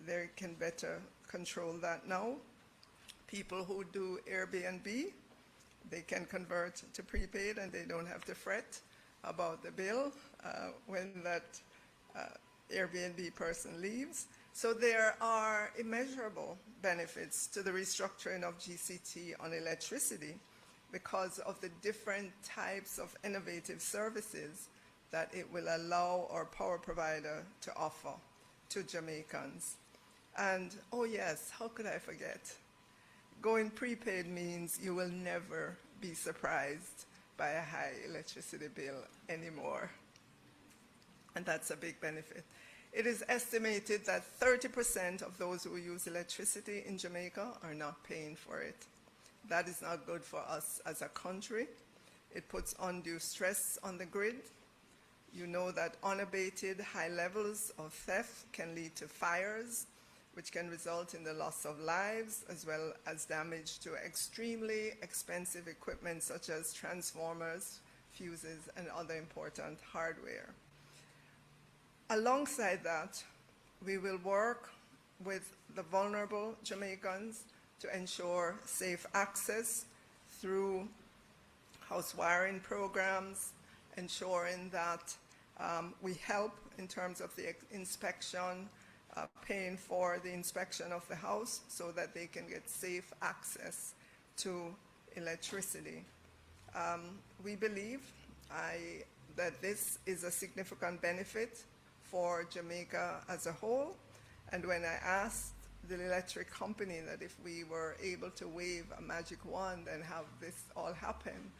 they can better control that now. People who do Airbnb, they can convert to prepaid and they don't have to fret about the bill when that Airbnb person leaves. So there are immeasurable benefits to the restructuring of GCT on electricity because of the different types of innovative services that it will allow our power provider to offer to Jamaicans. And, oh yes, how could I forget? Going prepaid means you will never be surprised by a high electricity bill anymore. And that's a big benefit. It is estimated that 30% of those who use electricity in Jamaica are not paying for it. That is not good for us as a country. It puts undue stress on the grid. You know that unabated high levels of theft can lead to fires, which can result in the loss of lives, as well as damage to extremely expensive equipment such as transformers, fuses, and other important hardware. Alongside that, we will work with the vulnerable Jamaicans to ensure safe access through house wiring programs, ensuring that we help in terms of the inspection, paying for the inspection of the house so that they can get safe access to electricity. We believe that this is a significant benefit for Jamaica as a whole. And when I asked the electric company that if we were able to wave a magic wand and have this all happen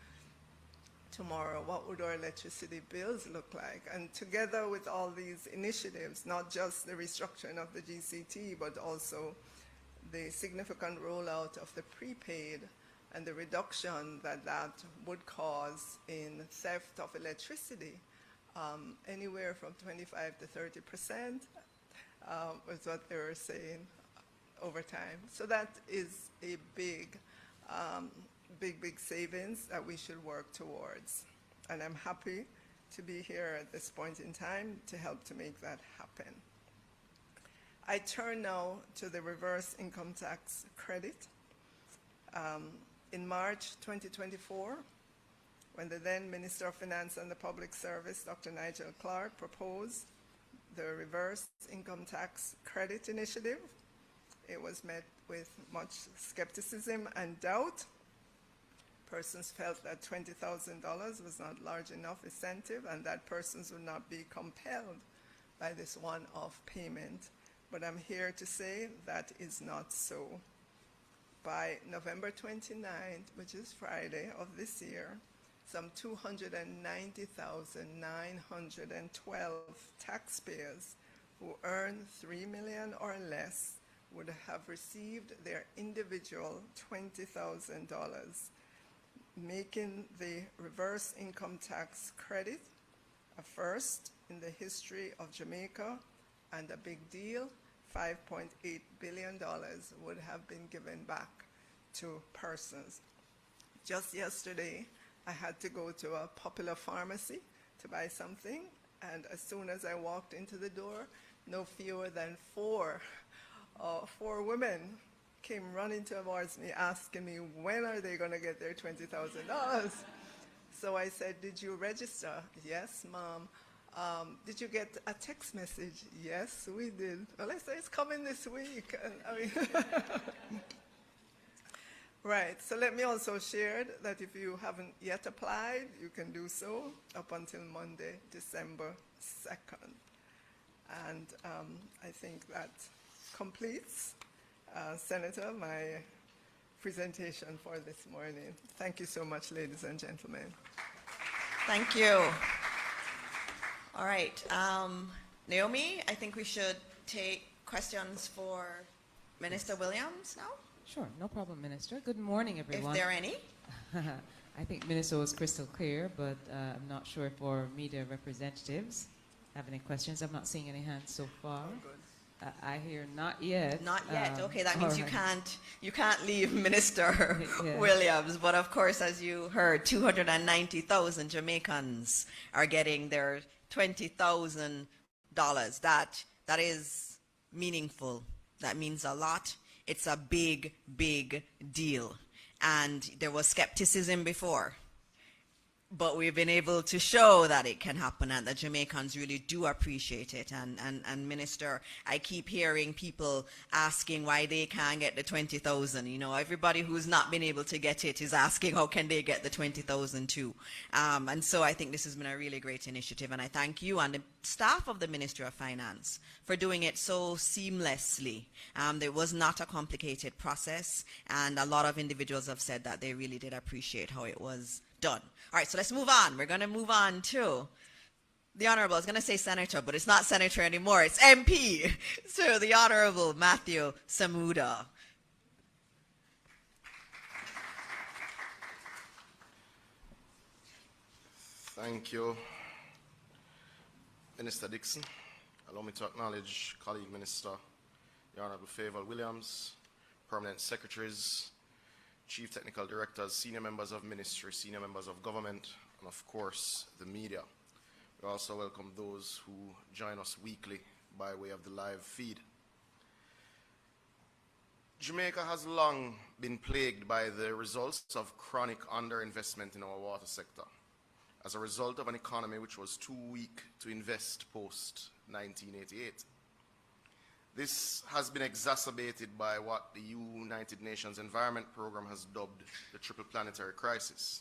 tomorrow, what would our electricity bills look like? And together with all these initiatives, not just the restructuring of the GCT, but also the significant rollout of the prepaid and the reduction that that would cause in theft of electricity, anywhere from 25 to 30% was what they were saying over time. So that is a big, big savings that we should work towards. And I'm happy to be here at this point in time to help to make that happen. I turn now to the reverse income tax credit. In March 2024, when the then Minister of Finance and the Public Service, Dr. Nigel Clark, proposed the reverse income tax credit initiative, it was met with much skepticism and doubt. Persons felt that $20,000 was not large enough incentive and that persons would not be compelled by this one-off payment. But I'm here to say that is not so. By November 29th, which is Friday of this year, some 290,912 taxpayers who earn $3 million or less would have received their individual $20,000, making the reverse income tax credit a first in the history of Jamaica and a big deal. $5.8 billion would have been given back to persons. Just yesterday, I had to go to a popular pharmacy to buy something, and as soon as I walked into the door, no fewer than four women came running towards me asking me, when are they going to get their $20,000? So I said, did you register? Yes, Mom. Did you get a text message? Yes, we did. Well, I said, it's coming this week. And, I mean right, so let me also share that if you haven't yet applied, you can do so up until Monday, December 2nd. And I think that completes, Senator, my presentation for this morning. Thank you so much, ladies and gentlemen. Thank you. All right, Naomi, I think we should take questions for Minister Williams now. Sure, no problem, Minister. Good morning, everyone. If there are any. I think Minister was crystal clear, but I'm not sure if our media representatives have any questions. I'm not seeing any hands so far. I hear not yet. Not yet. Okay, that means right. you can't leave Minister Yeah. Williams. But of course, as you heard, 290,000 Jamaicans are getting their $20,000. That is meaningful That means a lot. It's a big, big deal. And there was skepticism before. But we've been able to show that it can happen and that Jamaicans really do appreciate it. And Minister, I keep hearing people asking why they can't get the 20,000. You know, everybody who's not been able to get it is asking how can they get the 20,000 too. And so I think this has been a really great initiative. And I thank you and the staff of the Ministry of Finance for doing it so seamlessly. There was not a complicated process. And a lot of individuals have said that they really did appreciate how it was done. All right, so let's move on. We're going to move on to the Honorable, I was going to say Senator, but it's not Senator anymore. It's MP. So the Honorable Matthew Samuda. Thank you, Minister Dixon. Allow me to acknowledge colleague Minister, the Honorable Favour Williams, Permanent Secretaries, Chief Technical Directors, senior members of ministry, senior members of government, and of course, the media. We also welcome those who join us weekly by way of the live feed. Jamaica has long been plagued by the results of chronic underinvestment in our water sector as a result of an economy which was too weak to invest post-1988. This has been exacerbated by what the United Nations Environment Programme has dubbed the triple planetary crisis.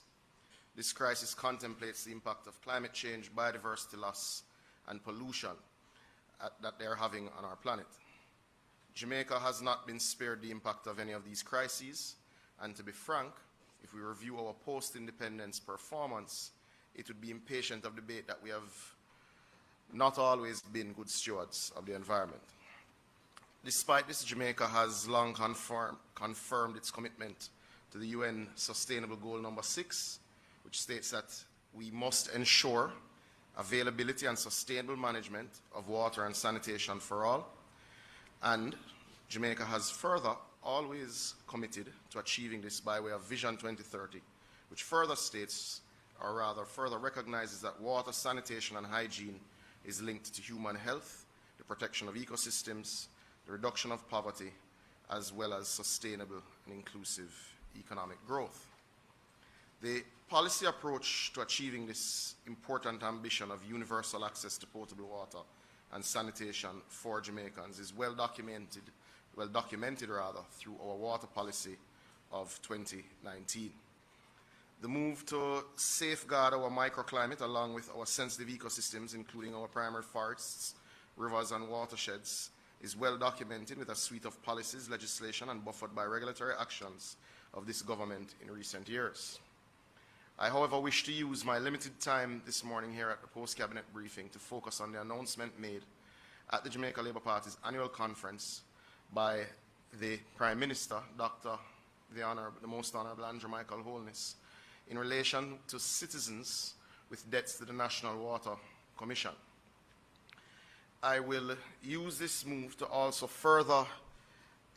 This crisis contemplates the impact of climate change, biodiversity loss, and pollution that they are having on our planet. Jamaica has not been spared the impact of any of these crises, and to be frank, if we review our post-independence performance, it would be impatient of debate that we have not always been good stewards of the environment. Despite this, Jamaica has long confirmed its commitment to the UN Sustainable Goal number 6, which states that we must ensure availability and sustainable management of water and sanitation for all. And Jamaica has further always committed to achieving this by way of Vision 2030, which further states, or rather further recognizes that water, sanitation, and hygiene is linked to human health, the protection of ecosystems, the reduction of poverty, as well as sustainable and inclusive economic growth. The policy approach to achieving this important ambition of universal access to potable water and sanitation for Jamaicans is well documented through our water policy of 2019. The move to safeguard our microclimate along with our sensitive ecosystems, including our primary forests, rivers, and watersheds, is well documented with a suite of policies, legislation, and buffered by regulatory actions of this government in recent years. I, however, wish to use my limited time this morning here at the post-cabinet briefing to focus on the announcement made at the Jamaica Labour Party's annual conference by the Prime Minister, the Most Honourable Andrew Michael Holness, in relation to citizens with debts to the National Water Commission. I will use this move to also further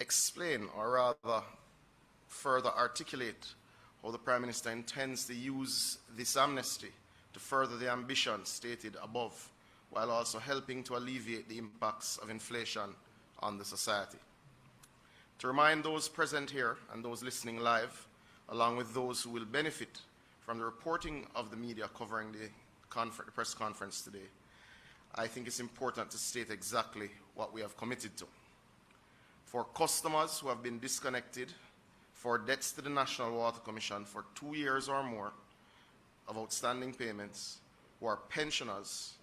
explain, or rather further articulate, how the Prime Minister intends to use this amnesty to further the ambition stated above, while also helping to alleviate the impacts of inflation on the society. To remind those present here and those listening live, along with those who will benefit from the reporting of the media covering the press conference today, I think it's important to state exactly what we have committed to. For customers who have been disconnected for debts to the National Water Commission for 2 years or more of outstanding payments, who are pensioners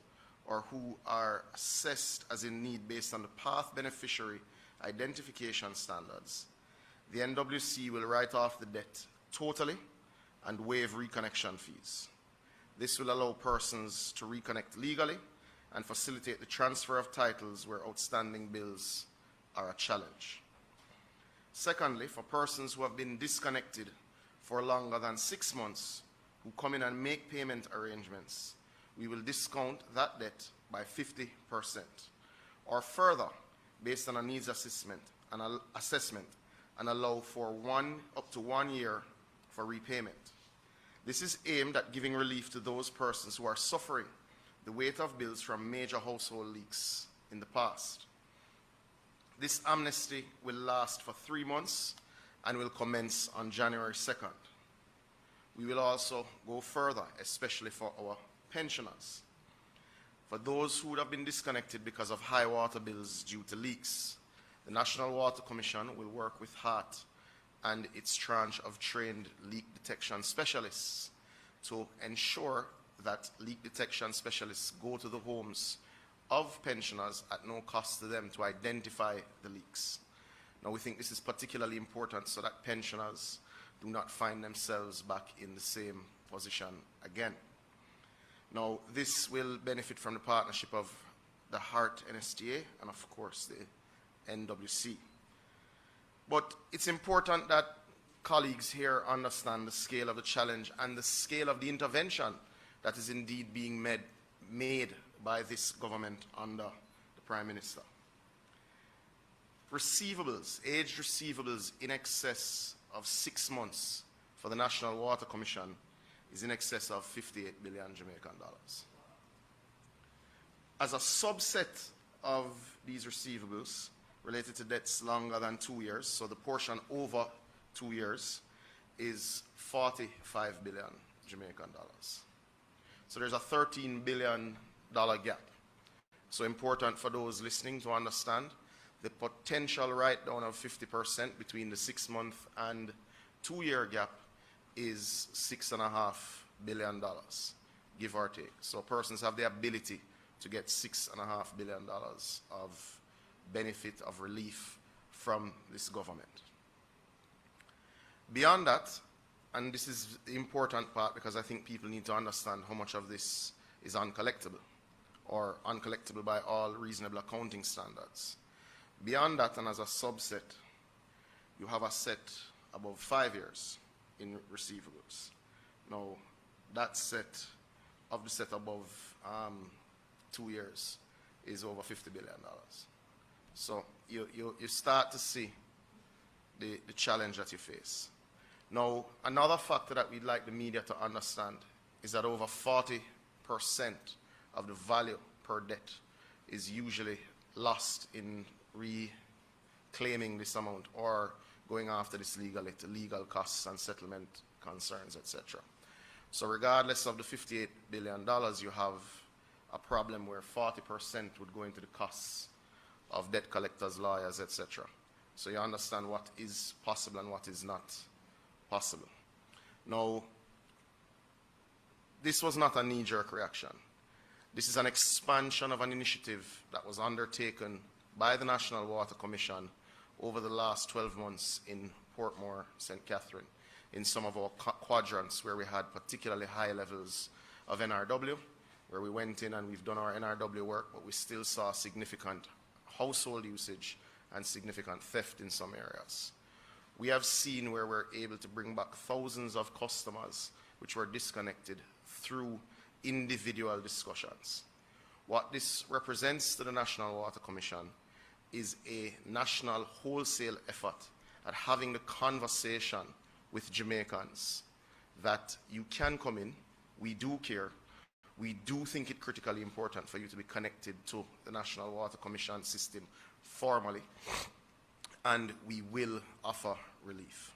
or who are assessed as in need based on the path beneficiary identification standards, the NWC will write off the debt totally and waive reconnection fees. This will allow persons to reconnect legally and facilitate the transfer of titles where outstanding bills are a challenge. Secondly, for persons who have been disconnected for longer than 6 months who come in and make payment arrangements, we will discount that debt by 50%, or further, based on a needs assessment and allow for up to 1 year for repayment. This is aimed at giving relief to those persons who are suffering the weight of bills from major household leaks in the past. This amnesty will last for 3 months and will commence on January 2nd. We will also go further, especially for our pensioners. For those who would have been disconnected because of high water bills due to leaks, the National Water Commission will work with HART and its tranche of trained leak detection specialists to ensure that leak detection specialists go to the homes of pensioners at no cost to them to identify the leaks. Now, we think this is particularly important so that pensioners do not find themselves back in the same position again. Now, this will benefit from the partnership of the HART NSTA and, of course, the NWC. But it's important that colleagues here understand the scale of the challenge and the scale of the intervention that is indeed being made by this government under the Prime Minister. Receivables, aged receivables in excess of 6 months for the National Water Commission is in excess of 58 billion Jamaican dollars. As a subset of these receivables related to debts longer than 2 years, so the portion over 2 years is 45 billion Jamaican dollars. So there's a $13 billion gap. So important for those listening to understand the potential write-down of 50% between the 6-month and 2-year gap is $6.5 billion, give or take. So persons have the ability to get $6.5 billion of benefit of relief from this government. Beyond that, and this is the important part because I think people need to understand how much of this is uncollectible or uncollectible by all reasonable accounting standards. Beyond that, and as a subset, you have a set above 5 years in receivables. Now, that set of the set above 2 years is over $50 billion. So you start to see the challenge that you face. Now, another factor that we'd like the media to understand is that over 40% of the value per debt is usually lost in reclaiming this amount or going after this legally to legal costs and settlement concerns, etc. So regardless of the $58 billion, you have a problem where 40% would go into the costs of debt collectors, lawyers, etc. So you understand what is possible and what is not possible. Now, this was not a knee-jerk reaction. This is an expansion of an initiative that was undertaken by the National Water Commission over the last 12 months in Portmore, St. Catherine, in some of our quadrants where we had particularly high levels of NRW, where we went in and we've done our NRW work, but we still saw significant household usage and significant theft in some areas. We have seen where we're able to bring back thousands of customers which were disconnected through individual discussions. What this represents to the National Water Commission is a national wholesale effort at having the conversation with Jamaicans that you can come in, we do care, we do think it critically important for you to be connected to the National Water Commission system formally, and we will offer relief.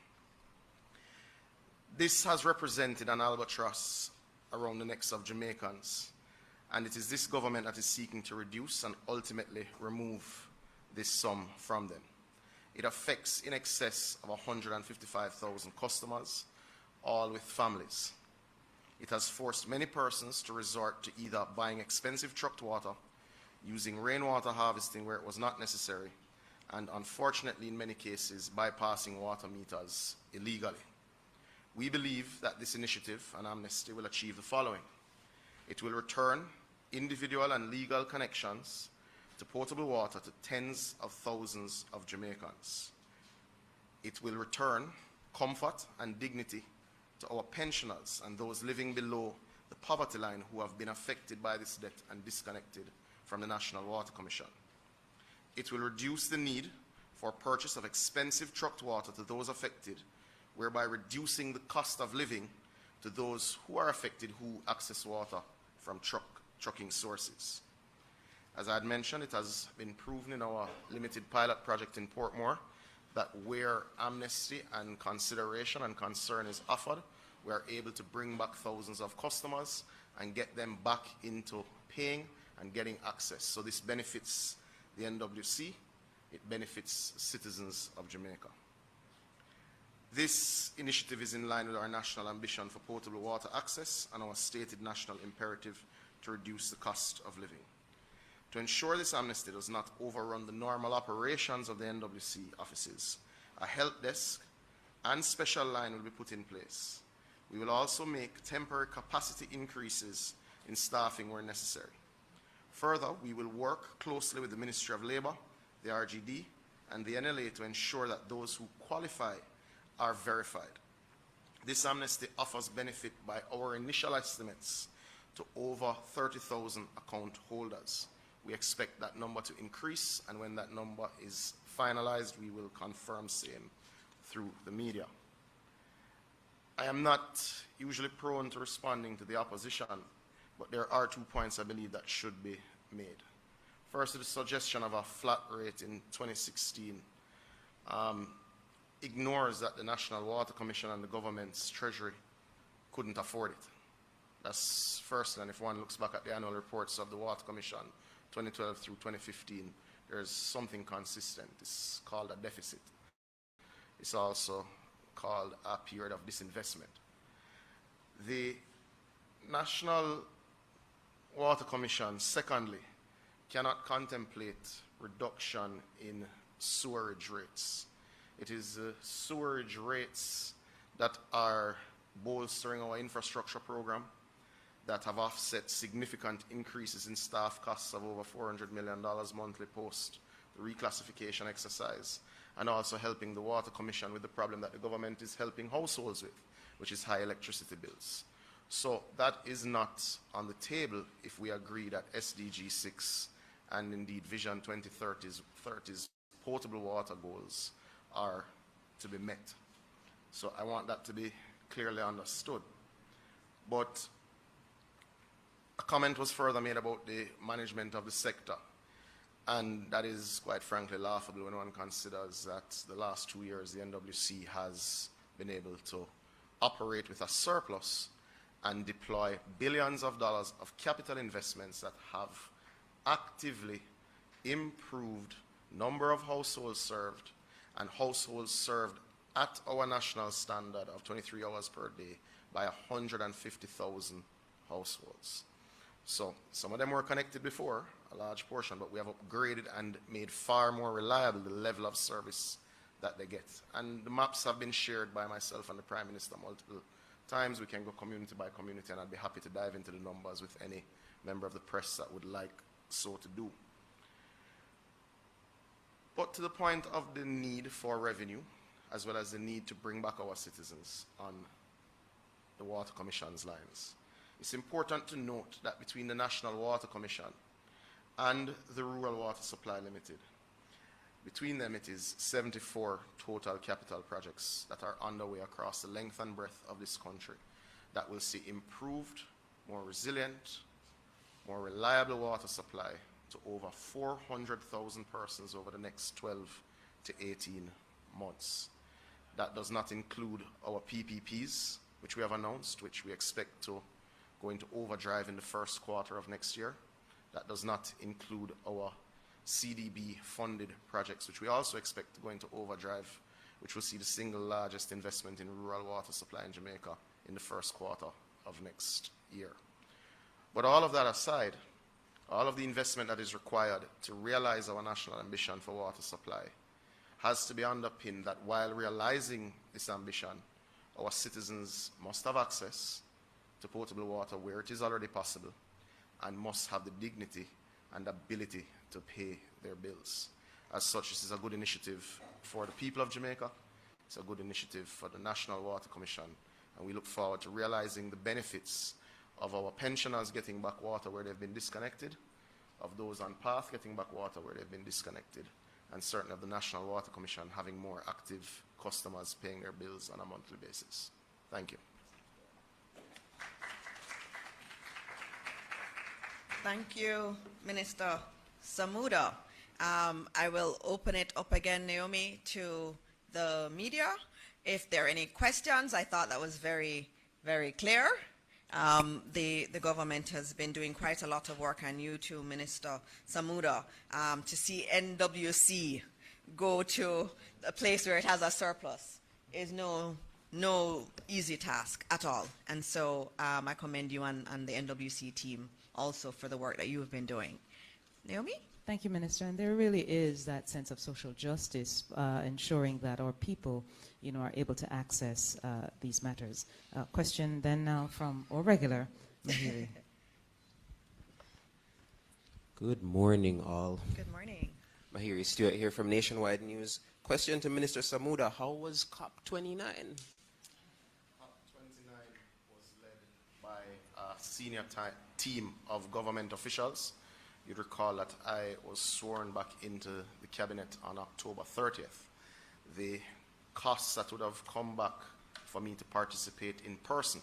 This has represented an albatross around the necks of Jamaicans, and it is this government that is seeking to reduce and ultimately remove this sum from them. It affects in excess of 155,000 customers, all with families. It has forced many persons to resort to either buying expensive trucked water, using rainwater harvesting where it was not necessary, and unfortunately in many cases bypassing water meters illegally. We believe that this initiative and amnesty will achieve the following. It will return individual and legal connections to potable water to tens of thousands of Jamaicans. It will return comfort and dignity to our pensioners and those living below the poverty line who have been affected by this debt and disconnected from the National Water Commission. It will reduce the need for purchase of expensive trucked water to those affected, whereby reducing the cost of living to those who are affected who access water from trucking sources. As I had mentioned, it has been proven in our limited pilot project in Portmore that where amnesty and consideration and concern is offered, we are able to bring back thousands of customers and get them back into paying and getting access. So this benefits the NWC, it benefits citizens of Jamaica. This initiative is in line with our national ambition for potable water access and our stated national imperative to reduce the cost of living. To ensure this amnesty does not overrun the normal operations of the NWC offices, a help desk and special line will be put in place. We will also make temporary capacity increases in staffing where necessary. Further, we will work closely with the Ministry of Labour, the RGD, and the NLA to ensure that those who qualify are verified. This amnesty offers benefit by our initial estimates to over 30,000 account holders. We expect that number to increase, and when that number is finalized, we will confirm same through the media. I am not usually prone to responding to the opposition, but there are 2 points I believe that should be made. First, the suggestion of a flat rate in 2016 ignores that the National Water Commission and the government's treasury couldn't afford it. That's first, and if one looks back at the annual reports of the Water Commission 2012 through 2015, there's something consistent. It's called a deficit. It's also called a period of disinvestment. The National Water Commission, secondly, cannot contemplate reduction in sewerage rates. It is sewerage rates that are bolstering our infrastructure program, that have offset significant increases in staff costs of over $400 million monthly post the reclassification exercise, and also helping the Water Commission with the problem that the government is helping households with, which is high electricity bills. So that is not on the table if we agree that SDG 6 and indeed Vision 2030's potable water goals are to be met. So I want that to be clearly understood. But a comment was further made about the management of the sector, and that is quite frankly laughable when one considers that the last 2 years the NWC has been able to operate with a surplus and deploy billions of dollars of capital investments that have actively improved number of households served and households served at our national standard of 23 hours per day by 150,000 households. So some of them were connected before, a large portion, but we have upgraded and made far more reliable the level of service that they get. And the maps have been shared by myself and the Prime Minister multiple times. We can go community by community, and I'd be happy to dive into the numbers with any member of the press that would like so to do. But to the point of the need for revenue, as well as the need to bring back our citizens on the Water Commission's lines, it's important to note that between the National Water Commission and the Rural Water Supply Limited, between them it is 74 total capital projects that are underway across the length and breadth of this country that will see improved, more resilient, more reliable water supply to over 400,000 persons over the next 12 to 18 months. That does not include our PPPs, which we have announced, which we expect to go into overdrive in the first quarter of next year. That does not include our CDB funded projects, which we also expect to go into overdrive, which will see the single largest investment in rural water supply in Jamaica in the first quarter of next year. But all of that aside, all of the investment that is required to realize our national ambition for water supply has to be underpinned that while realizing this ambition, our citizens must have access to potable water where it is already possible and must have the dignity and ability to pay their bills. As such, this is a good initiative for the people of Jamaica. It's a good initiative for the National Water Commission, and we look forward to realizing the benefits of our pensioners getting back water where they've been disconnected, of those on path getting back water where they've been disconnected, and certainly of the National Water Commission having more active customers paying their bills on a monthly basis. Thank you. Thank you, Minister Samuda. I will open it up again, Naomi, to the media. If there are any questions, I thought that was very, very clear. The government has been doing quite a lot of work, and you too, Minister Samuda, to see NWC go to a place where it has a surplus is no easy task at all. And so I commend you and the NWC team also for the work that you have been doing. Naomi? Thank you, Minister. And there really is that sense of social justice, ensuring that our people, are able to access these matters. Question then now from our regular Mahiri. Good morning, all. Good morning. Mahiri Stewart here from Nationwide News. Question to Minister Samuda, how was COP29? COP29 was led by a senior team of government officials. You'd recall that I was sworn back into the cabinet on October 30th. The costs that would have come back for me to participate in person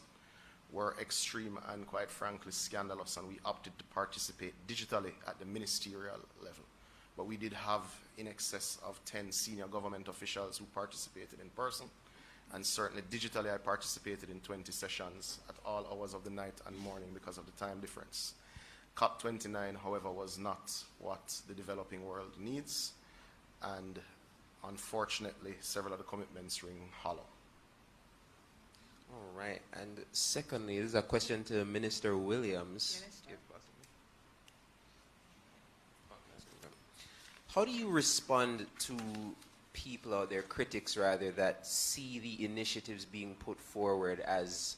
were extreme and quite frankly scandalous, and we opted to participate digitally at the ministerial level. But we did have in excess of 10 senior government officials who participated in person, and certainly digitally I participated in 20 sessions at all hours of the night and morning because of the time difference. COP29, however, was not what the developing world needs, and unfortunately several of the commitments ring hollow. All right. And secondly, this is a question to Minister Williams. Minister. If possible. How do you respond to people out there, critics rather, that see the initiatives being put forward as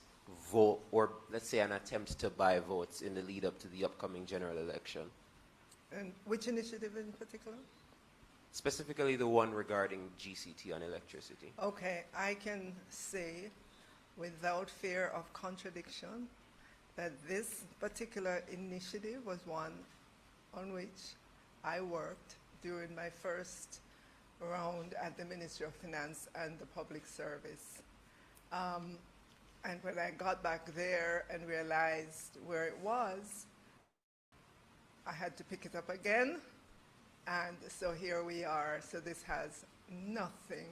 vote, or let's say an attempt to buy votes in the lead up to the upcoming general election? And which initiative in particular? Specifically the one regarding GCT on electricity. Okay, I can say without fear of contradiction that this particular initiative was one on which I worked during my first round at the Ministry of Finance and the Public Service. And when I got back there and realized where it was, I had to pick it up again. And so here we are. So this has nothing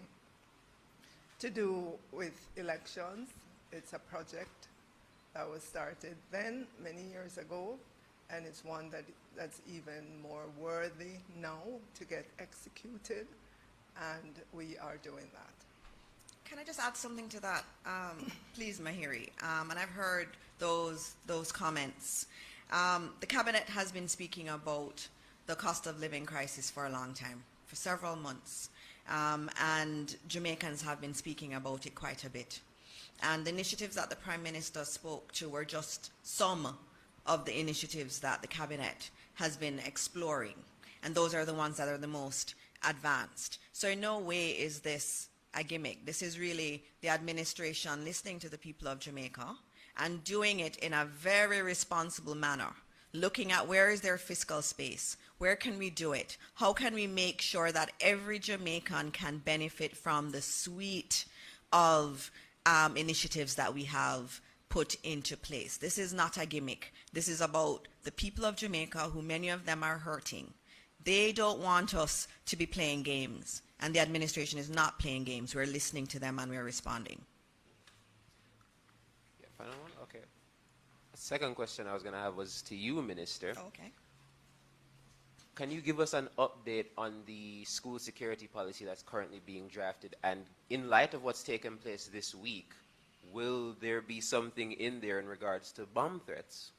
to do with elections. It's a project that was started then, many years ago, and it's one that's even more worthy now to get executed, and we are doing that. Can I just add something to that, please, Mahiri? And I've heard those comments. The cabinet has been speaking about the cost of living crisis for a long time, for several months, and Jamaicans have been speaking about it quite a bit. And the initiatives that the Prime Minister spoke to were just some of the initiatives that the cabinet has been exploring, and those are the ones that are the most advanced. So in no way is this a gimmick. This is really the administration listening to the people of Jamaica and doing it in a very responsible manner, looking at where is their fiscal space, where can we do it, how can we make sure that every Jamaican can benefit from the suite of initiatives that we have put into place. This is not a gimmick. This is about the people of Jamaica, who many of them are hurting. They don't want us to be playing games, and the administration is not playing games. We're listening to them and we're responding. Yeah, final one? Okay. A second question I was going to have was to you, Minister. Okay. Can you give us an update on the school security policy that's currently being drafted? And in light of what's taken place this week, will there be something in there in regards to bomb threats?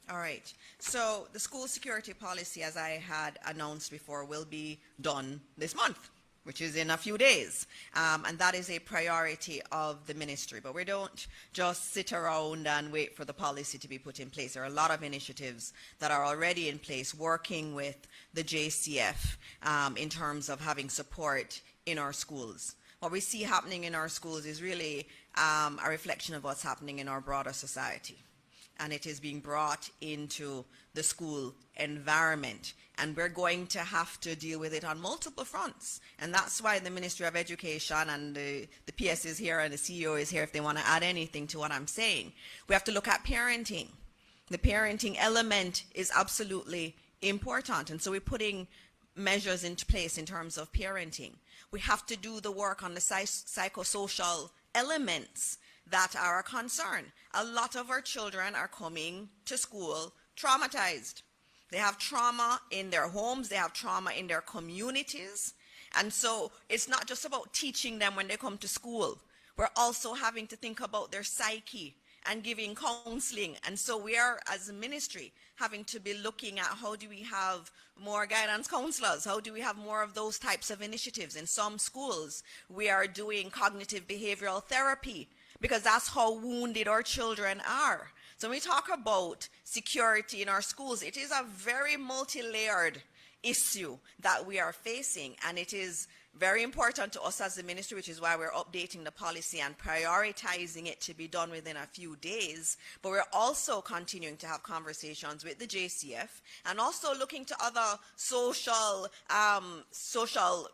All right. So the school security policy, as I had announced before, will be done this month, which is in a few days. And that is a priority of the ministry. But we don't just sit around and wait for the policy to be put in place. There are a lot of initiatives that are already in place, working with the JCF in terms of having support in our schools. What we see happening in our schools is really a reflection of what's happening in our broader society. And it is being brought into the school environment. And we're going to have to deal with it on multiple fronts. And that's why the Ministry of Education and the PS is here and the CEO is here if they want to add anything to what I'm saying. We have to look at parenting. The parenting element is absolutely important. And so we're putting measures into place in terms of parenting. We have to do the work on the psychosocial elements that are a concern. A lot of our children are coming to school traumatized. They have trauma in their homes, they have trauma in their communities. And so it's not just about teaching them when they come to school. We're also having to think about their psyche and giving counseling. And so we are, as a ministry, having to be looking at how do we have more guidance counselors? How do we have more of those types of initiatives? In some schools, we are doing cognitive behavioral therapy because that's how wounded our children are. So when we talk about security in our schools, it is a very multi-layered issue that we are facing, and it is very important to us as the ministry, which is why we're updating the policy and prioritizing it to be done within a few days. But we're also continuing to have conversations with the JCF and also looking to other social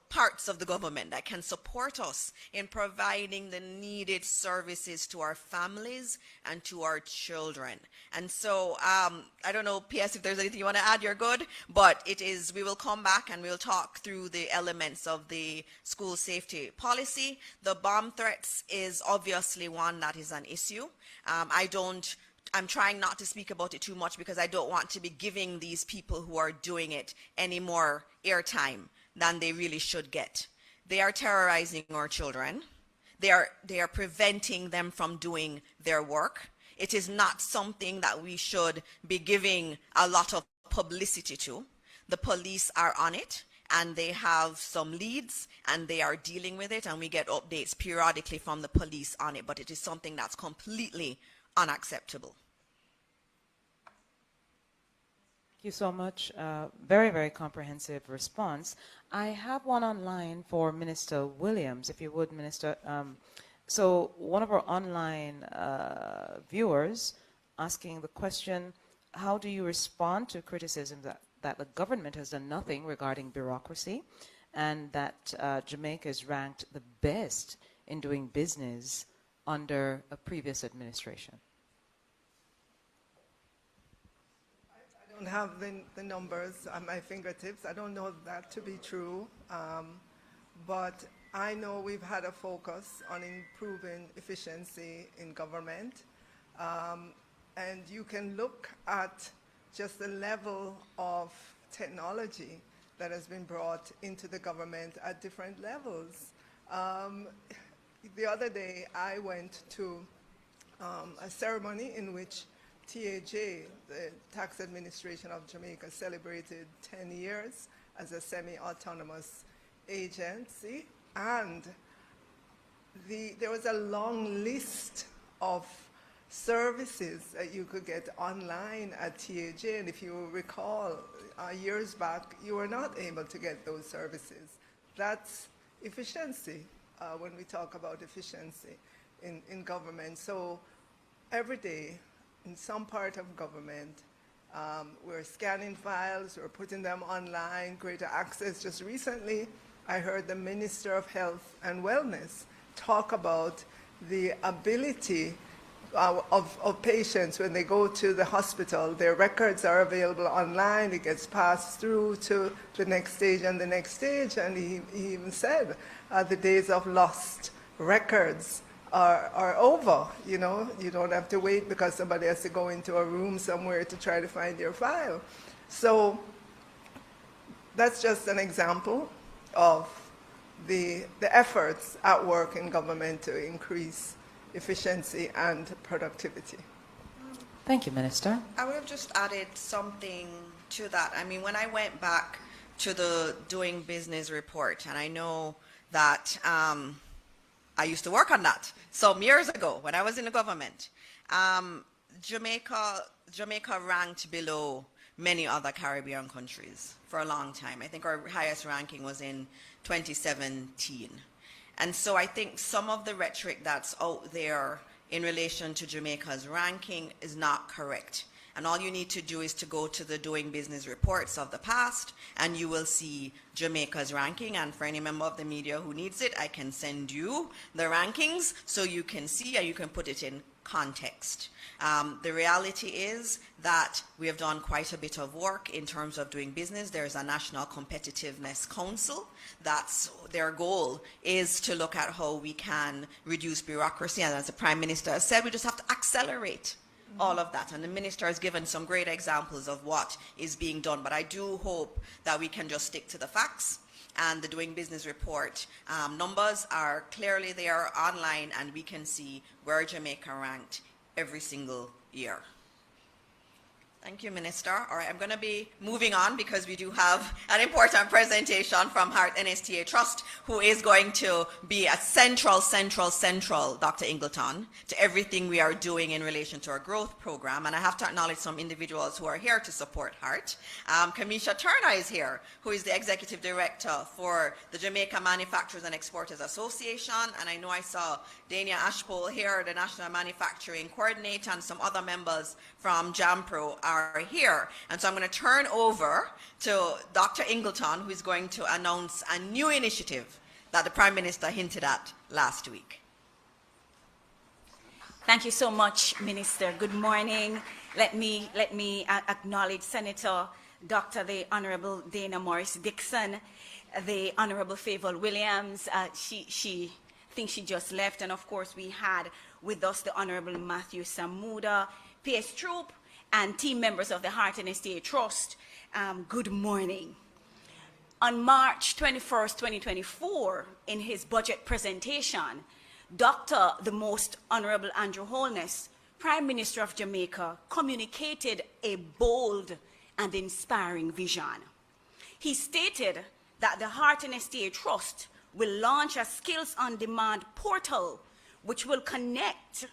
parts of the government that can support us in providing the needed services to our families and to our children. And so I don't know, PS, if there's anything you want to add, you're good. But it is, we will come back and we'll talk through the elements of the school safety policy. The bomb threats is obviously one that is an issue. I'm trying not to speak about it too much because I don't want to be giving these people who are doing it any more airtime than they really should get. They are terrorizing our children. They are preventing them from doing their work. It is not something that we should be giving a lot of publicity to. The police are on it, and they have some leads, and they are dealing with it, and we get updates periodically from the police on it, but it is something that's completely unacceptable. Thank you so much. Very, very comprehensive response. I have one online for Minister Williams, if you would, Minister. So one of our online viewers asking the question, how do you respond to criticism that the government has done nothing regarding bureaucracy and that Jamaica is ranked the best in doing business under a previous administration? I don't have the numbers at my fingertips. I don't know that to be true, but I know we've had a focus on improving efficiency in government, and you can look at just the level of technology that has been brought into the government at different levels. The other day, I went to a ceremony in which TAJ, the Tax Administration of Jamaica, celebrated 10 years as a semi-autonomous agency, and there was a long list of services that you could get online at TAJ, and if you recall, years back, you were not able to get those services. That's efficiency when we talk about efficiency in government. So every day, in some part of government, we're scanning files, we're putting them online, greater access. Just recently, I heard the Minister of Health and Wellness talk about the ability of patients when they go to the hospital. Their records are available online, it gets passed through to the next stage and the next stage, and he even said the days of lost records are over. You know, you don't have to wait because somebody has to go into a room somewhere to try to find your file. So that's just an example of the efforts at work in government to increase efficiency and productivity. Thank you, Minister. I would have just added something to that. I mean, when I went back to the Doing Business report, and I know that I used to work on that some years ago when I was in the government, Jamaica ranked below many other Caribbean countries for a long time. I think our highest ranking was in 2017. And so I think some of the rhetoric that's out there in relation to Jamaica's ranking is not correct. And all you need to do is to go to the doing business reports of the past, and you will see Jamaica's ranking. And for any member of the media who needs it, I can send you the rankings so you can see and you can put it in context. The reality is that we have done quite a bit of work in terms of doing business. There's a National Competitiveness Council. That's their goal, is to look at how we can reduce bureaucracy. And as the Prime Minister has said, we just have to accelerate all of that. And the Minister has given some great examples of what is being done. But I do hope that we can just stick to the facts. And the Doing Business report numbers are clearly there online, and we can see where Jamaica ranked every single year. Thank you, Minister. All right, I'm going to be moving on because we do have an important presentation from Heart NSTA Trust, who is going to be a central, Dr. Ingleton, to everything we are doing in relation to our growth program. And I have to acknowledge some individuals who are here to support Heart. Kamisha Turner is here, who is the Executive Director for the Jamaica Manufacturers and Exporters Association. And I know I saw Dania Ashpole here, the National Manufacturing Coordinator, and some other members from JAMPRO are here. And so I'm going to turn over to Dr. Ingleton, who is going to announce a new initiative that the Prime Minister hinted at last week. Thank you so much, Minister. Good morning. Let me acknowledge Senator Dr. the Honorable Dana Morris Dixon, the Honorable Favour Williams. She thinks she just left. And of course, we had with us the Honorable Matthew Samuda, PS Troop, and team members of the Heart NSTA Trust. Good morning. On March 21st, 2024, in his budget presentation, Dr. the Most Honorable Andrew Holness, Prime Minister of Jamaica, communicated a bold and inspiring vision. He stated that the Heart NSTA Trust will launch a Skills on Demand portal which will connect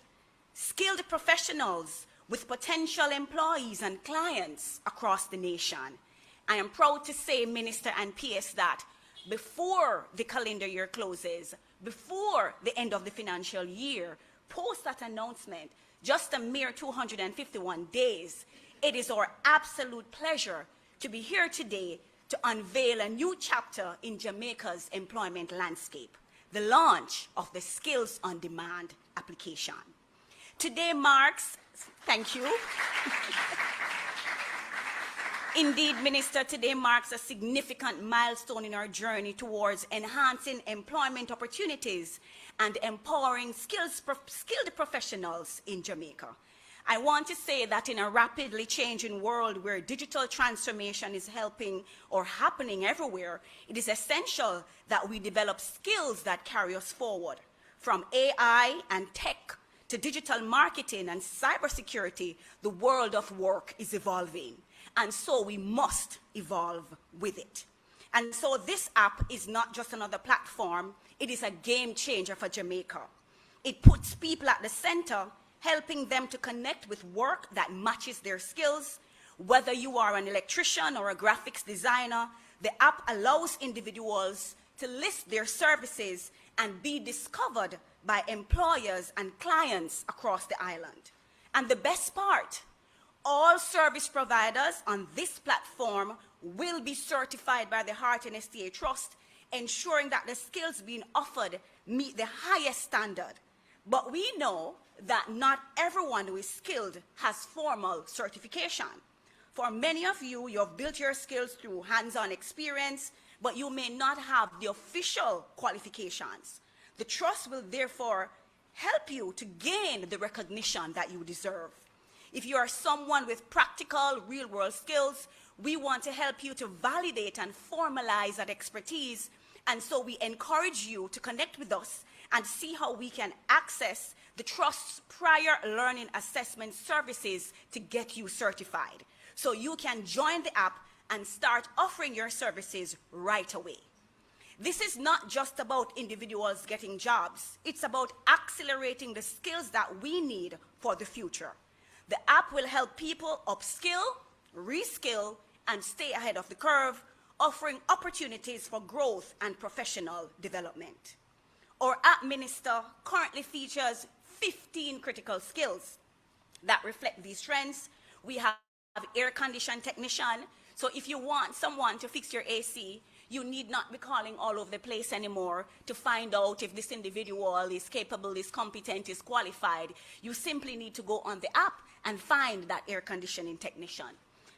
skilled professionals with potential employees and clients across the nation. I am proud to say, Minister and PS, that before the calendar year closes, before the end of the financial year, post that announcement, just a mere 251 days, it is our absolute pleasure to be here today to unveil a new chapter in Jamaica's employment landscape, the launch of the Skills on Demand application. Today marks, thank you. Indeed, Minister, today marks a significant milestone in our journey towards enhancing employment opportunities and empowering skilled professionals in Jamaica. I want to say that in a rapidly changing world where digital transformation is helping or happening everywhere, it is essential that we develop skills that carry us forward. From AI and tech to digital marketing and cybersecurity, the world of work is evolving. And so we must evolve with it. And so this app is not just another platform, it is a game changer for Jamaica. It puts people at the center, helping them to connect with work that matches their skills. Whether you are an electrician or a graphics designer, the app allows individuals to list their services and be discovered by employers and clients across the island. And the best part, all service providers on this platform will be certified by the Heart NSTA Trust, ensuring that the skills being offered meet the highest standard. But we know that not everyone who is skilled has formal certification. For many of you, you have built your skills through hands-on experience, but you may not have the official qualifications. The Trust will therefore help you to gain the recognition that you deserve. If you are someone with practical, real-world skills, we want to help you to validate and formalize that expertise. And so we encourage you to connect with us and see how we can access the Trust's prior learning assessment services to get you certified. So you can join the app and start offering your services right away. This is not just about individuals getting jobs. It's about accelerating the skills that we need for the future. The app will help people upskill, reskill, and stay ahead of the curve, offering opportunities for growth and professional development. Our app, Minister, currently features 15 critical skills that reflect these trends, We have air condition technician. So if you want someone to fix your AC, you need not be calling all over the place anymore to find out if this individual is capable, is competent, is qualified. You simply need to go on the app and find that air conditioning technician.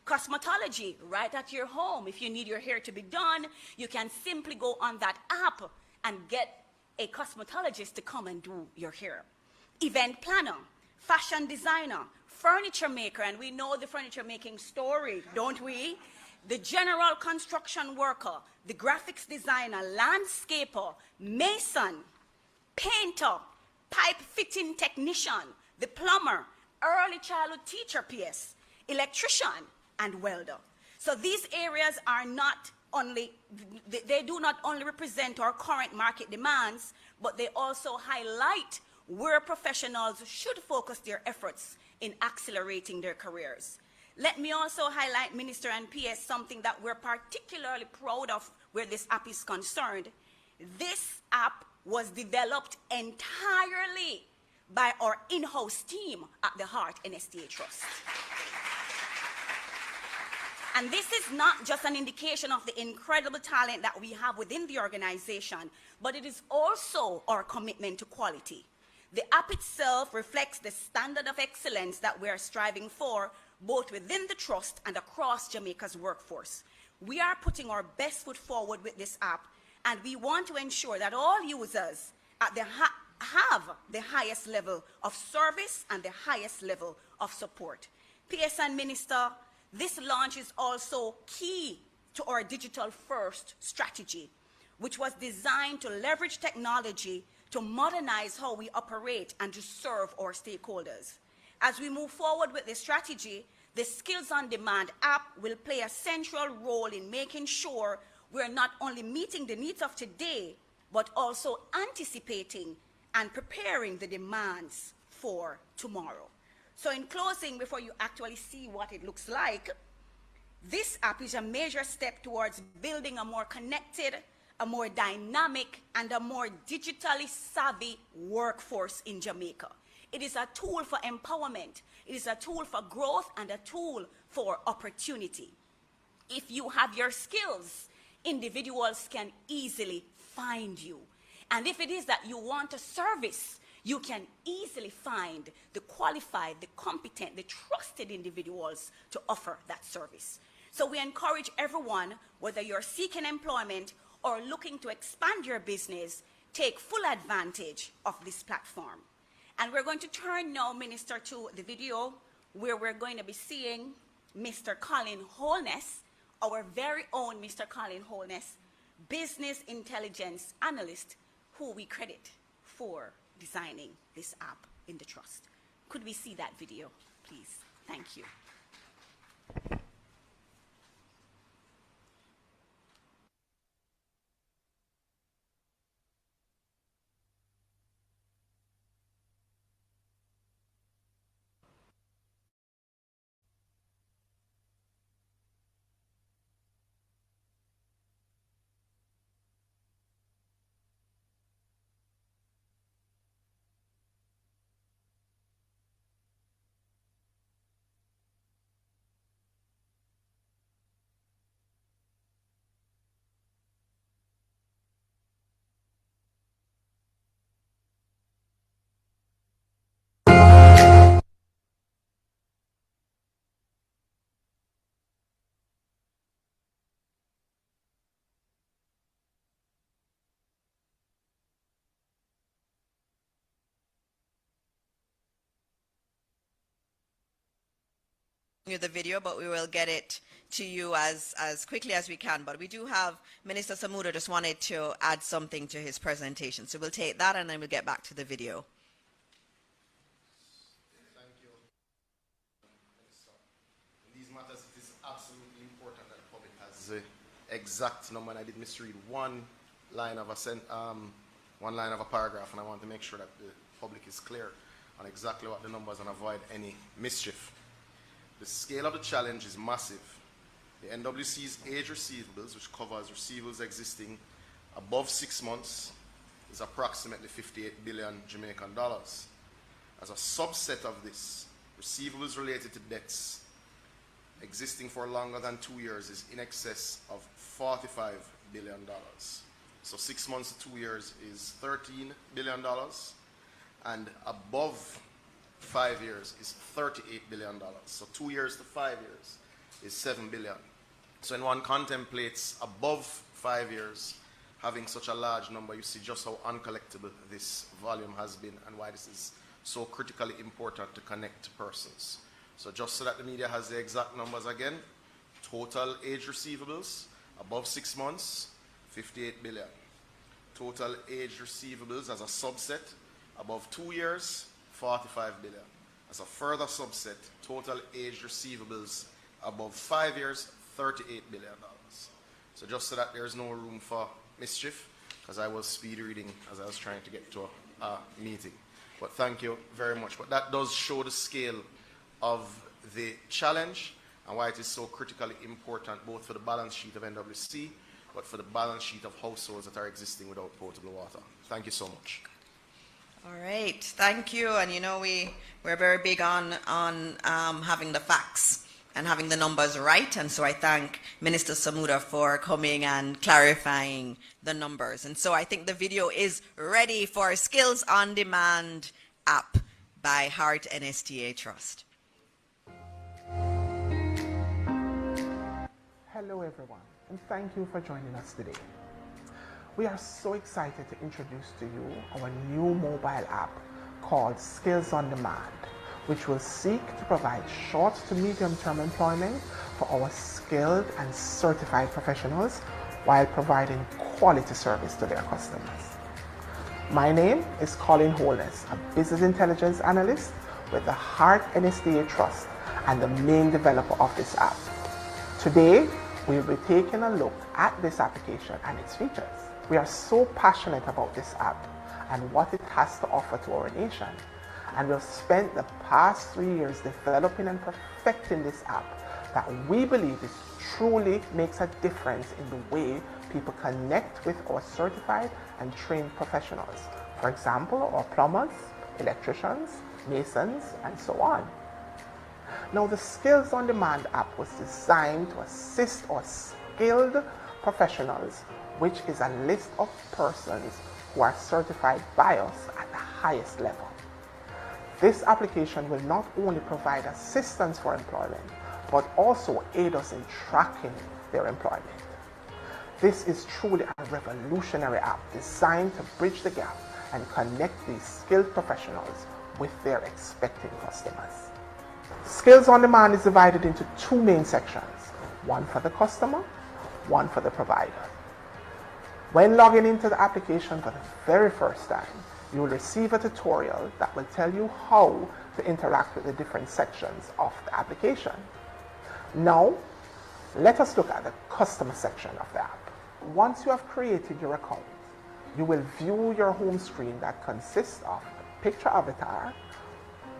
Cosmetology, right at your home. If you need your hair to be done, you can simply go on that app and get a cosmetologist to come and do your hair. Event planner, fashion designer, furniture maker, and we know the furniture making story, don't we? The general construction worker, the graphics designer, landscaper, mason, painter, pipe fitting technician, the plumber, early childhood teacher PS, electrician, and welder. So these areas are not only, they do not only represent our current market demands, but they also highlight where professionals should focus their efforts in accelerating their careers. Let me also highlight, Minister and PS, something that we're particularly proud of where this app is concerned. This app was developed entirely by our in-house team at the Heart NSTA Trust. And this is not just an indication of the incredible talent that we have within the organization, but it is also our commitment to quality. The app itself reflects the standard of excellence that we are striving for, both within the trust and across Jamaica's workforce. We are putting our best foot forward with this app, and we want to ensure that all users have the highest level of service and the highest level of support. PS and Minister, this launch is also key to our digital-first strategy, which was designed to leverage technology to modernize how we operate and to serve our stakeholders. As we move forward with this strategy, the Skills on Demand app will play a central role in making sure we're not only meeting the needs of today, but also anticipating and preparing the demands for tomorrow. So in closing, before you actually see what it looks like, this app is a major step towards building a more connected, a more dynamic, and a more digitally savvy workforce in Jamaica. It is a tool for empowerment. It is a tool for growth and a tool for opportunity. If you have your skills, individuals can easily find you. And if it is that you want a service, you can easily find the qualified, the competent, the trusted individuals to offer that service. So we encourage everyone, whether you're seeking employment or looking to expand your business, take full advantage of this platform. And we're going to turn now, Minister, to the video where we're going to be seeing Mr. Colin Holness, our very own Mr. Colin Holness, business intelligence analyst, who we credit for designing this app in the trust. Could we see that video, please? Thank you. You the video, but we will get it to you as quickly as we can. But we do have Minister Samuda just wanted to add something to his presentation. So we'll take that and then we'll get back to the video. Thank you. In these matters, it is absolutely important that the public has the exact number. And I did misread one line of a paragraph, and I want to make sure that the public is clear on exactly what the numbers and avoid any mischief. The scale of the challenge is massive. The NWC's age receivables, which covers receivables existing above 6 months, is approximately 58 billion Jamaican dollars. As a subset of this, receivables related to debts existing for longer than 2 years is in excess of $45 billion. So 6 months to 2 years is $13 billion, and above 5 years is $38 billion. So 2 years to 5 years is $7 billion. So when one contemplates above 5 years having such a large number, you see just how uncollectible this volume has been and why this is so critically important to connect persons. So just so that the media has the exact numbers again, total age receivables above 6 months, 58 billion. Total age receivables as a subset above 2 years, 45 billion. As a further subset, total age receivables above 5 years, $38 billion. So just so that there's no room for mischief, because I was speed reading as I was trying to get to a meeting. But thank you very much. But that does show the scale of the challenge and why it is so critically important both for the balance sheet of NWC, but for the balance sheet of households that are existing without potable water. Thank you so much. All right, thank you. And you know, we're very big on having the facts and having the numbers right. And so I thank Minister Samuda for coming and clarifying the numbers. And so I think the video is ready for Skills on Demand app by Heart NSTA Trust. Hello everyone, and thank you for joining us today. We are so excited to introduce to you our new mobile app called Skills on Demand, which will seek to provide short to medium-term employment for our skilled and certified professionals while providing quality service to their customers. My name is Colin Holness, a business intelligence analyst with the Heart NSTA Trust and the main developer of this app. Today, we'll be taking a look at this application and its features. We are so passionate about this app and what it has to offer to our nation. And we've spent the past 3 years developing and perfecting this app that we believe is truly makes a difference in the way people connect with our certified and trained professionals. For example, our plumbers, electricians, masons, and so on. Now, the Skills on Demand app was designed to assist our skilled professionals, which is a list of persons who are certified by us at the highest level. This application will not only provide assistance for employment, but also aid us in tracking their employment. This is truly a revolutionary app designed to bridge the gap and connect these skilled professionals with their expecting customers. Skills on Demand is divided into two main sections, one for the customer, one for the provider. When logging into the application for the very first time, you will receive a tutorial that will tell you how to interact with the different sections of the application. Now, let us look at the customer section of the app. Once you have created your account, you will view your home screen that consists of a picture avatar,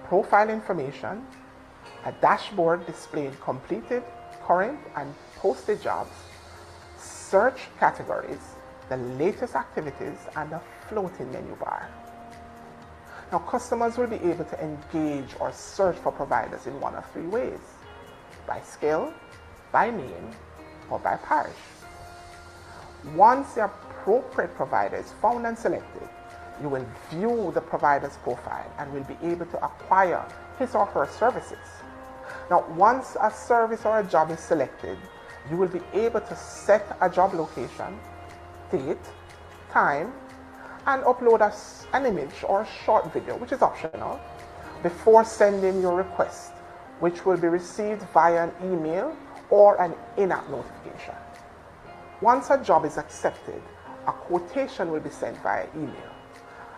profile information, a dashboard displaying completed, current, and posted jobs, search categories, the latest activities, and a floating menu bar. Now, customers will be able to engage or search for providers in one of three ways: by skill, by name, or by parish. Once the appropriate provider is found and selected, you will view the provider's profile and will be able to acquire his or her services. Now, once a service or a job is selected, you will be able to set a job location, date, time, and upload an image or a short video, which is optional, before sending your request, which will be received via an email or an in-app notification. Once a job is accepted, a quotation will be sent via email.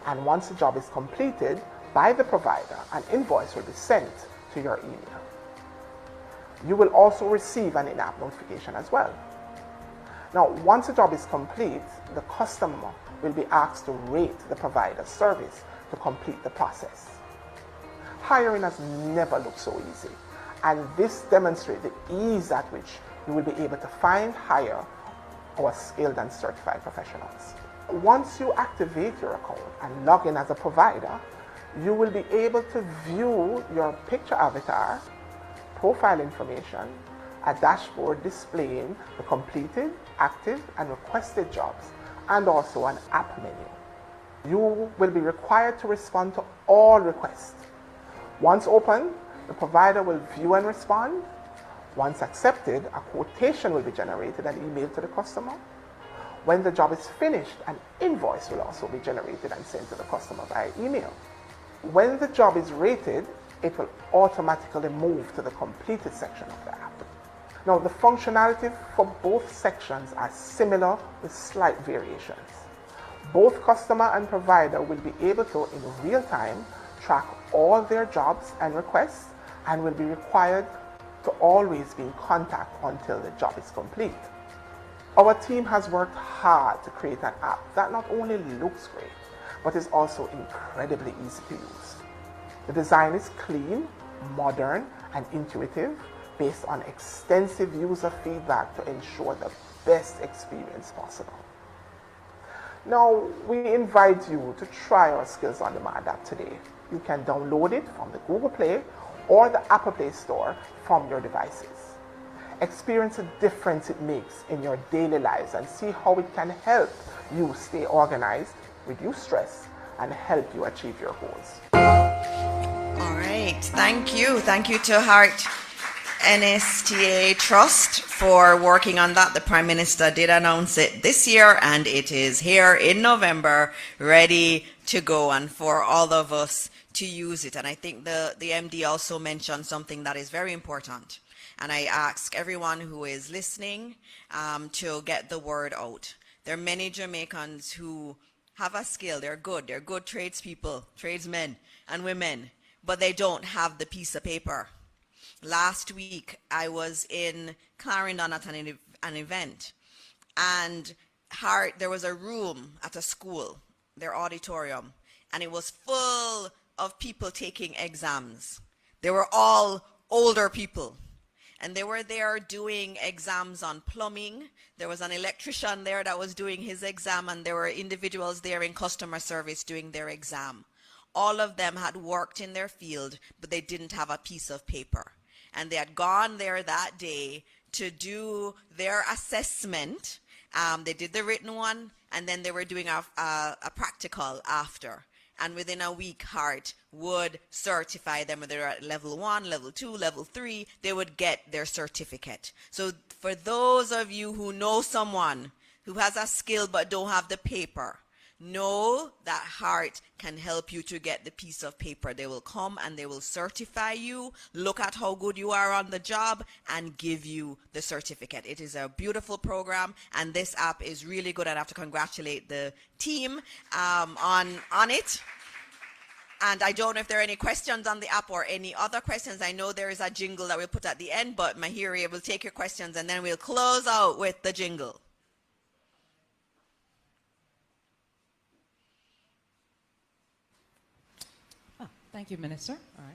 And once the job is completed by the provider, an invoice will be sent to your email. You will also receive an in-app notification as well. Now, once the job is complete, the customer will be asked to rate the provider's service to complete the process. Hiring has never looked so easy, and this demonstrates the ease at which you will be able to find, hire our skilled and certified professionals. Once you activate your account and log in as a provider, you will be able to view your picture avatar, profile information, a dashboard displaying the completed, active, and requested jobs, and also an app menu. You will be required to respond to all requests. Once open, the provider will view and respond. Once accepted, a quotation will be generated and emailed to the customer. When the job is finished, an invoice will also be generated and sent to the customer via email. When the job is rated, it will automatically move to the completed section of the app. Now, the functionality for both sections are similar with slight variations. Both customer and provider will be able to, in real time, track all their jobs and requests and will be required to always be in contact until the job is complete. Our team has worked hard to create an app that not only looks great, but is also incredibly easy to use. The design is clean, modern, and intuitive, based on extensive user feedback to ensure the best experience possible. Now, we invite you to try our Skills on Demand app today. You can download it from the Google Play or the Apple Play Store from your devices. Experience the difference it makes in your daily lives and see how it can help you stay organized, reduce stress, and help you achieve your goals. All right. Thank you. Thank you to Heart NSTA Trust for working on that. The Prime Minister did announce it this year, and it is here in November, ready to go, and for all of us to use it. And I think the MD also mentioned something that is very important. And I ask everyone who is listening to get the word out. There are many Jamaicans who have a skill. They're good tradespeople, tradesmen and women, but they don't have the piece of paper. Last week, I was in Clarendon at an event, and there was a room at a school, their auditorium, and it was full of people taking exams. They were all older people, and they were there doing exams on plumbing. There was an electrician there that was doing his exam, and there were individuals there in customer service doing their exam. All of them had worked in their field, but they didn't have a piece of paper. And they had gone there that day to do their assessment. They did the written one, and then they were doing a practical after. And within a week, Heart would certify them, whether they're at level 1, level 2, level 3, they would get their certificate. So for those of you who know someone who has a skill but don't have the paper, know that Heart can help you to get the piece of paper. They will come and they will certify you, look at how good you are on the job, and give you the certificate. It is a beautiful program, and this app is really good. I'd have to congratulate the team on it. And I don't know if there are any questions on the app or any other questions. I know there is a jingle that we'll put at the end, but Mahiri will take your questions, and then we'll close out with the jingle. Thank you, Minister. All right.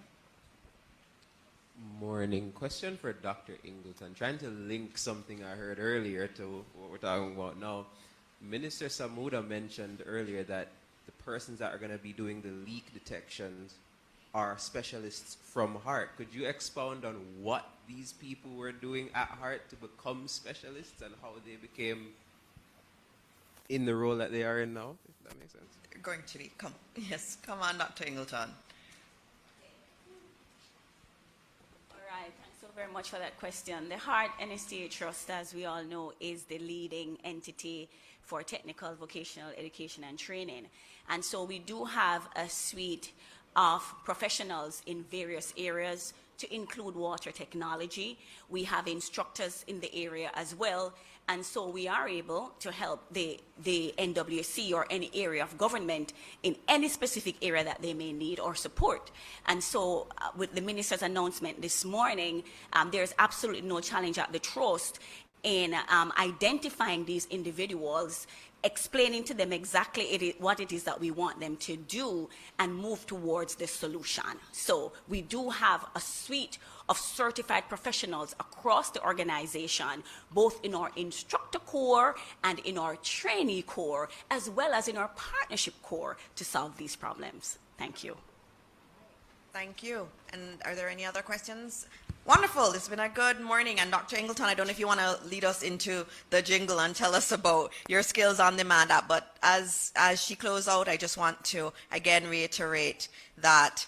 Morning. Question for Dr. Ingleton. Trying to link something I heard earlier to what we're talking about now. Minister Samuda mentioned earlier that the persons that are going to be doing the leak detections are specialists from Heart. Could you expound on what these people were doing at Heart to become specialists and how they became in the role that they are in now? If that makes sense. Going to be. Come on, Dr. Ingleton. Thanks so very much for that question. The Heart NSTA Trust, as we all know, is the leading entity for technical vocational education and training. And so we do have a suite of professionals in various areas, to include water technology. We have instructors in the area as well. And so we are able to help the NWC or any area of government in any specific area that they may need or support. And so with the minister's announcement this morning, there's absolutely no challenge at the trust in identifying these individuals, explaining to them exactly what it is that we want them to do, and move towards the solution. So we do have a suite of certified professionals across the organization, both in our instructor core and in our trainee core, as well as in our partnership core, to solve these problems. Thank you. Thank you. And are there any other questions? Wonderful. It's been a good morning. And Dr. Ingleton, I don't know if you want to lead us into the jingle and tell us about your Skills on Demand app. But as she closes out, I just want to again reiterate that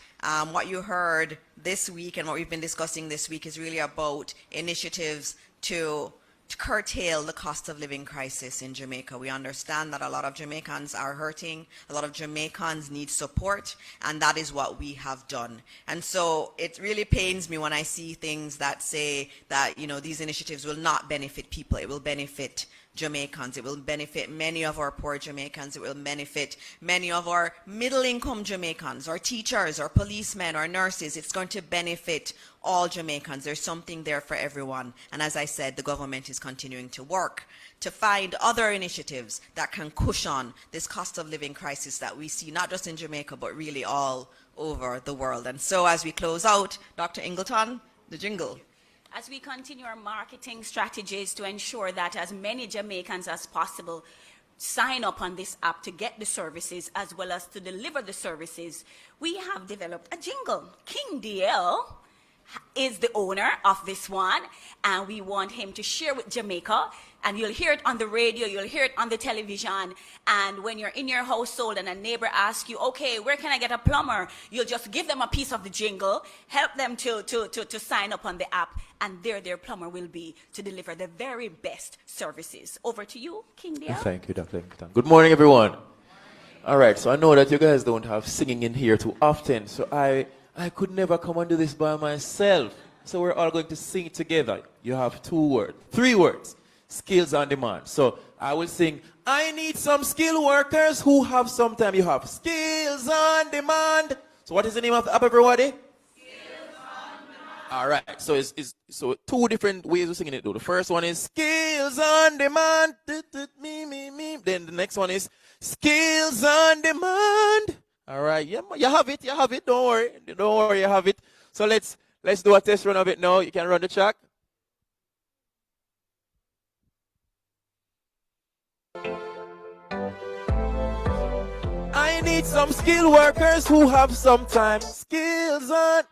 what you heard this week and what we've been discussing this week is really about initiatives to curtail the cost of living crisis in Jamaica. We understand that a lot of Jamaicans are hurting, a lot of Jamaicans need support, and that is what we have done. And so it really pains me when I see things that say that, you know, these initiatives will not benefit people. It will benefit Jamaicans. It will benefit many of our poor Jamaicans. It will benefit many of our middle-income Jamaicans, our teachers, our policemen, our nurses. It's going to benefit all Jamaicans. There's something there for everyone. And as I said, the government is continuing to work to find other initiatives that can cushion this cost of living crisis that we see, not just in Jamaica, but really all over the world. And so as we close out, Dr. Ingleton, the jingle. As we continue our marketing strategies to ensure that as many Jamaicans as possible sign up on this app to get the services as well as to deliver the services, we have developed a jingle. King DL is the owner of this one, and we want him to share with Jamaica. And you'll hear it on the radio, you'll hear it on the television, and when you're in your household and a neighbor asks you, okay, where can I get a plumber? You'll just give them a piece of the jingle, help them to sign up on the app, and there their plumber will be to deliver the very best services. Over to you, King Deal. Thank you, Dr. Ingleton. Good morning, everyone. All right, so I know that you guys don't have singing in here too often, so I could never come and do this by myself. So we're all going to sing together. You have 3 words. Skills on demand. So I will sing, I need some skilled workers who have some time. You have skills on demand. So what is the name of the app, everybody? Skills on demand. All right. So so 2 different ways of singing it though. The first one is skills on demand. Me. Then the next one is skills on demand. All right. Yeah, you have it. Don't worry. You have it. So let's do a test run of it now. You can run the track. I need some skilled workers who have some time. Skills on.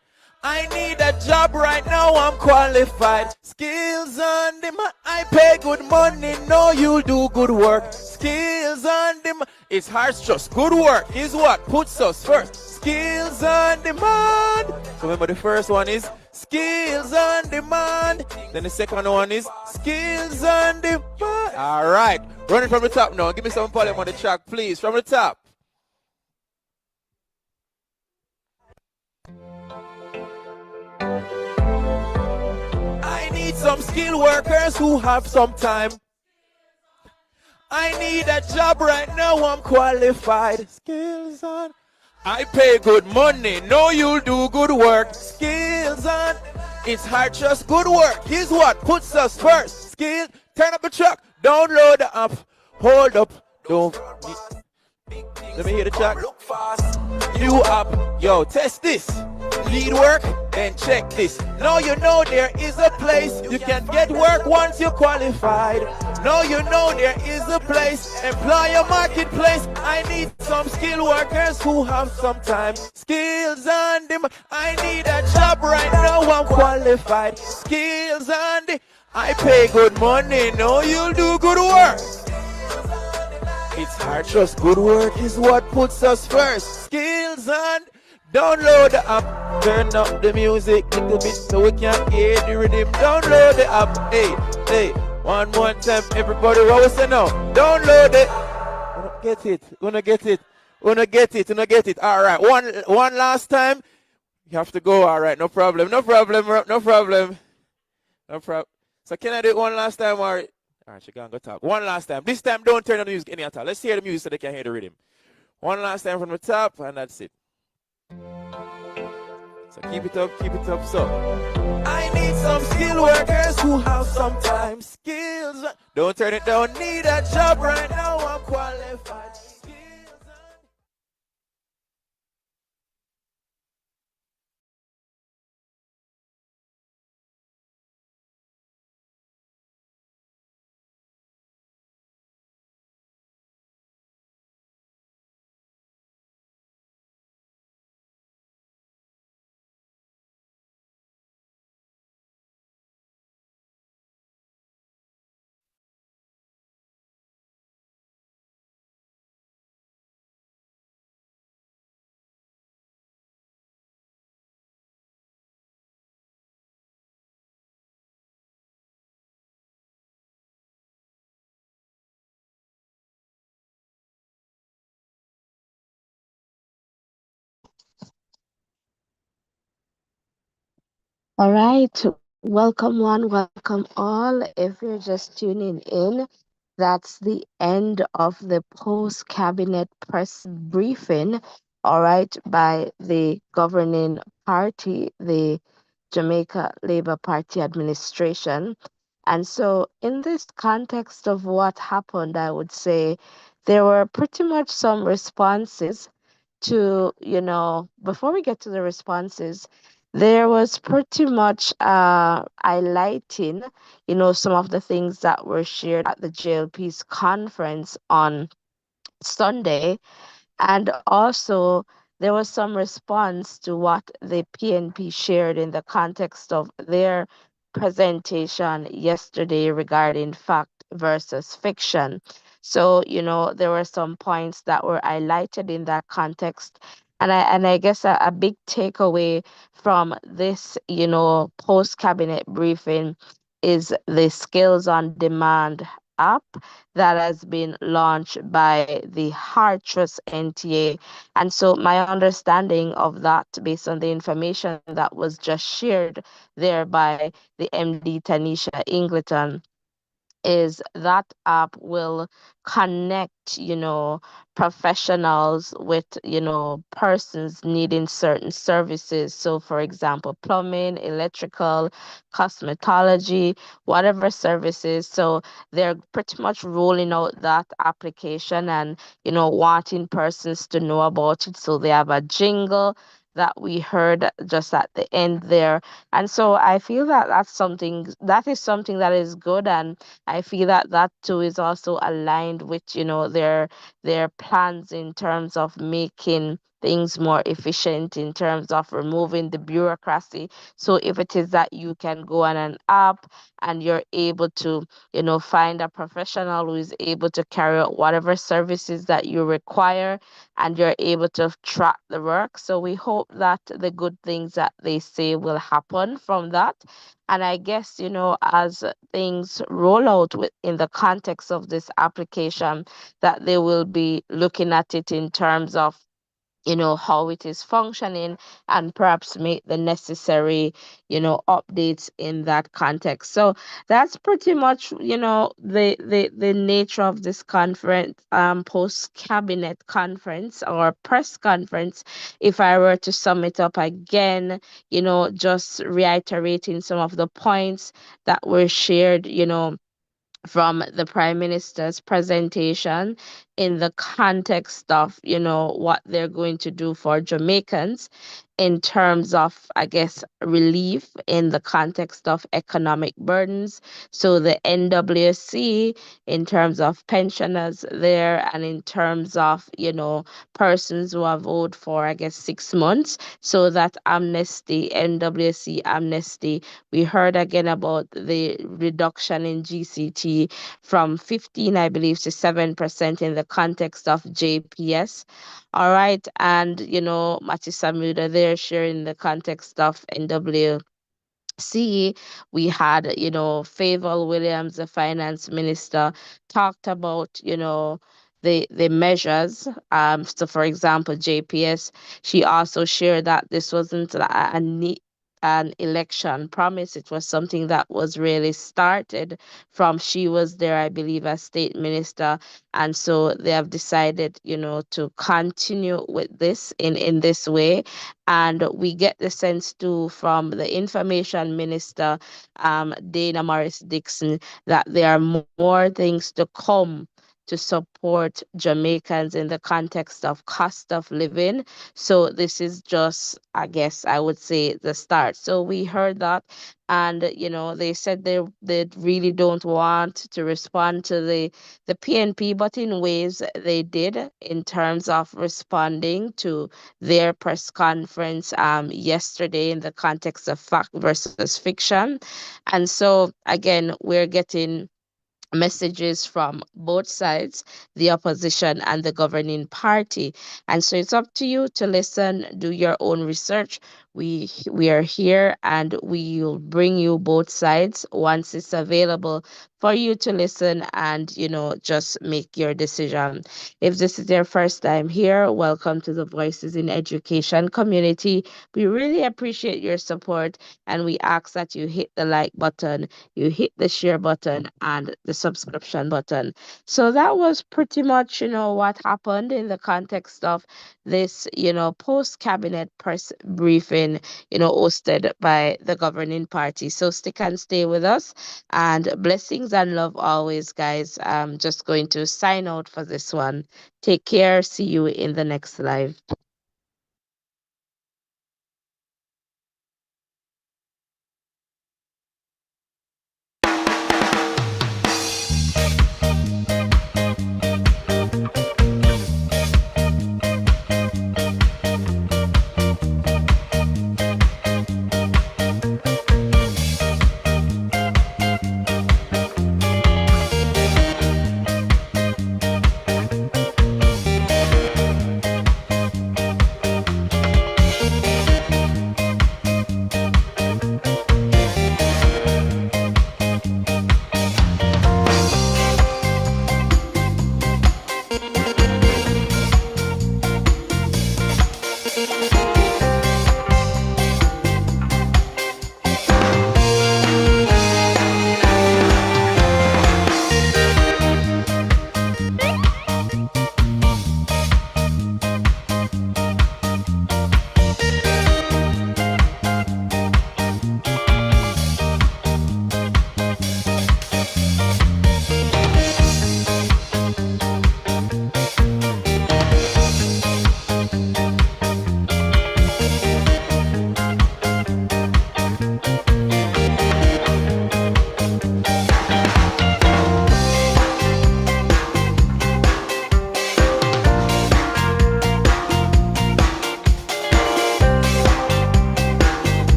I need a job right now. I'm qualified. Skills on demand. I pay good money. No, you'll do good work. Skills on demand. It's hard, just good work is what puts us first. Skills on demand. So remember, the first one is skills on demand. Then the second one is skills on demand. All right, run it from the top now. Give me some volume on the track, please, from the top. I need some skilled workers who have some time. I need a job right now, I'm qualified. Skills on. I pay good money, no, you'll do good work. Skills on. It's hard, just good work is what puts us first. Skill, turn up the truck, download the app, hold up, don't. Let me hear the track. New app, yo, test this. Need work? Then check this. Now you know there is a place you can get work once you're qualified. Now you know there is a place, employer marketplace. I need some skilled workers who have some time. Skills on them. I need a job right now, I'm qualified. Skills on them. I pay good money, no, you'll do good work. It's hard, just good work is what puts us first. Skills on. Download the app, turn up the music a little bit so we can hear the rhythm. Download the app, hey, one more time, everybody, what we say now? Download it. Gonna get it. All right, one last time. You have to go. All right, no problem. So can I do it one last time, or? All right, you can go talk. One last time. This time, don't turn on the music any at all. Let's hear the music so they can hear the rhythm. One last time from the top, and that's it. So keep it up, so. I need some skilled workers who have some time. Skills. Don't turn it down. Need a job right now. I'm qualified. All right. Welcome, one, welcome all. If you're just tuning in, that's the end of the post cabinet press briefing, all right, by the governing party, the Jamaica Labour Party administration. And so, in this context of what happened, I would say there were pretty much some responses to, before we get to the responses, there was pretty much highlighting, some of the things that were shared at the JLP's conference on Sunday, and also, there was some response to what the PNP shared in the context of their presentation yesterday regarding fact versus fiction. So, there were some points that were highlighted in that context. And I guess a big takeaway from this, post cabinet briefing is the Skills on Demand app that has been launched by the Hartress NTA. And so, my understanding of that, based on the information that was just shared there by the MD Tanisha Ingleton, is that app will connect, professionals with, persons needing certain services. So, for example, plumbing, electrical, cosmetology, whatever services. So, they're pretty much rolling out that application and, wanting persons to know about it. So, they have a jingle that we heard just at the end there. And so I feel that that is something that is good, and I feel that that too is also aligned with, their plans in terms of making things more efficient, in terms of removing the bureaucracy. So if it is that you can go on an app and you're able to, find a professional who is able to carry out whatever services that you require, and you're able to track the work. So we hope that the good things that they say will happen from that. And I guess, as things roll out in the context of this application, that they will be looking at it in terms of, how it is functioning, and perhaps make the necessary, updates in that context. So that's pretty much, the nature of this conference, post cabinet conference or press conference. If I were to sum it up again, just reiterating some of the points that were shared, from the prime minister's presentation in the context of, what they're going to do for Jamaicans in terms of, I guess, relief in the context of economic burdens. So the NWC in terms of pensioners there, and in terms of, persons who have owed for, I guess, 6 months. So that amnesty, NWC amnesty, we heard again about the reduction in GCT from 15, I believe, to 7% in the context of JPS. All right. And, Matissa Muda there sharing the context of NWC. We had, Favour Williams, the finance minister, talked about, the measures. So for example, JPS, she also shared that this wasn't an election promise. It was something that was really started from she was there, I believe, as state minister. And so they have decided, to continue with this in this way. And we get the sense too from the information minister, Dana Morris Dixon, that there are more things to come to support Jamaicans in the context of cost of living. So this is just, I guess, I would say the start. So we heard that, and they said they really don't want to respond to the PNP, but in ways they did in terms of responding to their press conference yesterday in the context of fact versus fiction. And so again, we're getting messages from both sides, the opposition and the governing party. And so it's up to you to listen, do your own research. we are here, and we'll bring you both sides once it's available for you to listen and just make your decision. If this is your first time here, welcome to the Voices in Education community. We really appreciate your support, and we ask that you hit the like button, you hit the share button, and the subscription button. So that was pretty much, what happened in the context of this, post cabinet press briefing, hosted by the governing party. So stick and stay with us, and blessings and love always, guys. I'm just going to sign out for this one. Take care. See you in the next live.